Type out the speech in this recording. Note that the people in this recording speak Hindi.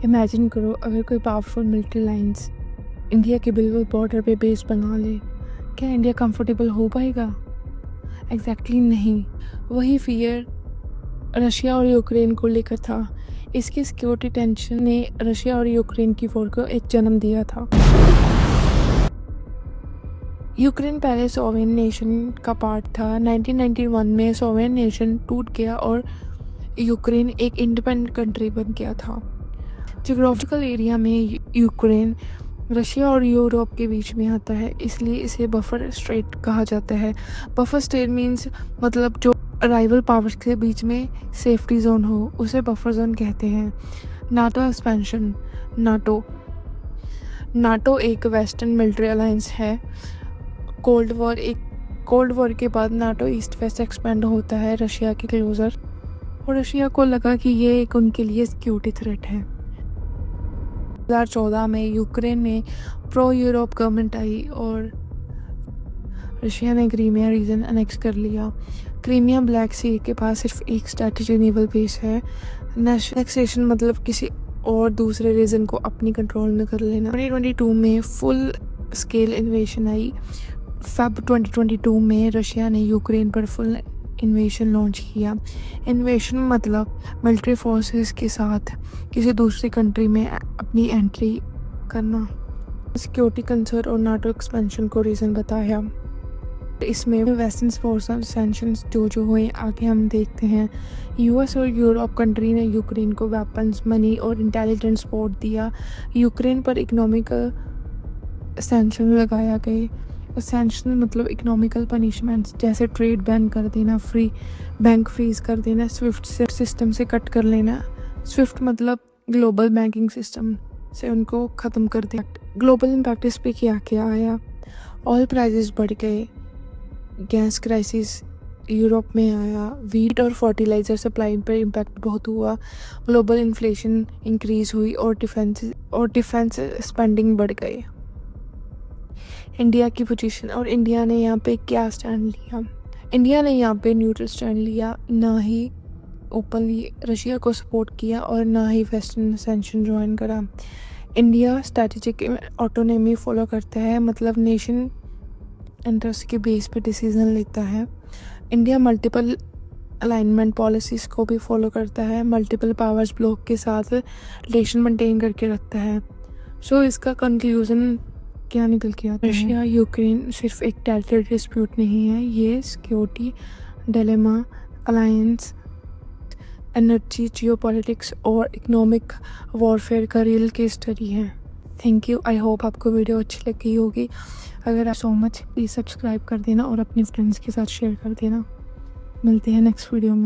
इमेजिन करो अगर कोई पावरफुल मिलिट्री लाइंस इंडिया के बिल्कुल बॉर्डर पे बेस बना ले, क्या इंडिया कंफर्टेबल हो पाएगा? एग्जैक्टली नहीं। वही फियर रशिया और यूक्रेन को लेकर था। इसकी सिक्योरिटी टेंशन ने रशिया और यूक्रेन की वॉर को एक जन्म दिया था। यूक्रेन पहले सोवियत नेशन का पार्ट था। 1991 में सोवियत नेशन टूट गया और यूक्रेन एक इंडिपेंडेंट कंट्री बन गया था। जियोग्राफिकल एरिया में यूक्रेन रशिया और यूरोप के बीच में आता है, इसलिए इसे बफर स्टेट कहा जाता है। बफर स्टेट मीन्स मतलब जो राइवल पावर्स के बीच में सेफ्टी जोन हो, उसे बफर जोन कहते हैं। NATO expansion. नाटो एक वेस्टर्न मिलिट्री अलायंस है। कोल्ड वॉर के बाद नाटो ईस्ट वेस्ट एक्सपेंड होता है रशिया के क्लोजर, और रशिया को लगा कि ये एक उनके लिए सिक्योरिटी थ्रेट है। 2014 में यूक्रेन में प्रो यूरोप गवर्नमेंट आई और रशिया ने क्रीमिया रीजन अनेक्स कर लिया। क्रीमिया ब्लैक सी के पास सिर्फ एक स्ट्रैटेजिक नेवल बेस है। एनेक्सेशन मतलब किसी और दूसरे रीजन को अपनी कंट्रोल में कर लेना। 2022 में फुल स्केल इन्वेशन आई। फेब 2022 में रशिया ने यूक्रेन पर फुल इन्वेशन लॉन्च किया। इन्वेशन मतलब मिलिट्री फोर्सेस के साथ किसी दूसरी कंट्री में अपनी एंट्री करना। सिक्योरिटी कंसर्न और नाटो एक्सपेंशन को रीज़न बताया। इसमें वेस्टर्न फोर्स और सैंक्शंस जो हुए आगे हम देखते हैं। यूएस और यूरोप कंट्री ने यूक्रेन को वेपन्स, मनी और इंटेलिजेंस सपोर्ट दिया। यूक्रेन पर इकोनॉमिक सैंक्शन लगाया गए। सैंक्शन मतलब इकोनॉमिकल पनिशमेंट्स, जैसे ट्रेड बैन कर देना, बैंक फ्रीज कर देना, स्विफ्ट सिस्टम से कट कर लेना। स्विफ्ट मतलब ग्लोबल बैंकिंग सिस्टम से उनको ख़त्म कर दिया। ग्लोबल इम्पैक्ट इस पे क्या आया? ऑयल प्राइसेस बढ़ गए, गैस क्राइसिस यूरोप में आया, वीट और फर्टिलाइज़र सप्लाई पर इम्पैक्ट बहुत हुआ, ग्लोबल इन्फ्लेशन इंक्रीज़ हुई और डिफेंस स्पेंडिंग बढ़ गई। इंडिया की पोजीशन, और इंडिया ने यहाँ पे क्या स्टैंड लिया? इंडिया ने यहाँ पे न्यूट्रल स्टैंड लिया, ना ही ओपनली रशिया को सपोर्ट किया और ना ही वेस्टर्न सैंक्शन ज्वाइन करा। इंडिया स्ट्रैटेजिक ऑटोनॉमी फॉलो करता है, मतलब नेशन इंटरेस्ट के बेस पे डिसीजन लेता है। इंडिया मल्टीपल अलाइनमेंट पॉलिसीज़ को भी फॉलो करता है, मल्टीपल पावर्स ब्लॉक के साथ रिलेशन मेंटेन करके रखता है। सो इसका कंक्लूजन क्या निकल के आता है? रशिया यूक्रेन सिर्फ एक टेरिटरी डिस्प्यूट नहीं है, ये security dilemma, alliance, energy, geopolitics और इकोनॉमिक वॉरफेयर का रियल केस स्टडी है। Thank you. आई होप आपको वीडियो अच्छी लगी होगी। अगर आप सो मच प्लीज़ सब्सक्राइब कर देना और अपने फ्रेंड्स के साथ शेयर कर देना। मिलते हैं नेक्स्ट वीडियो में।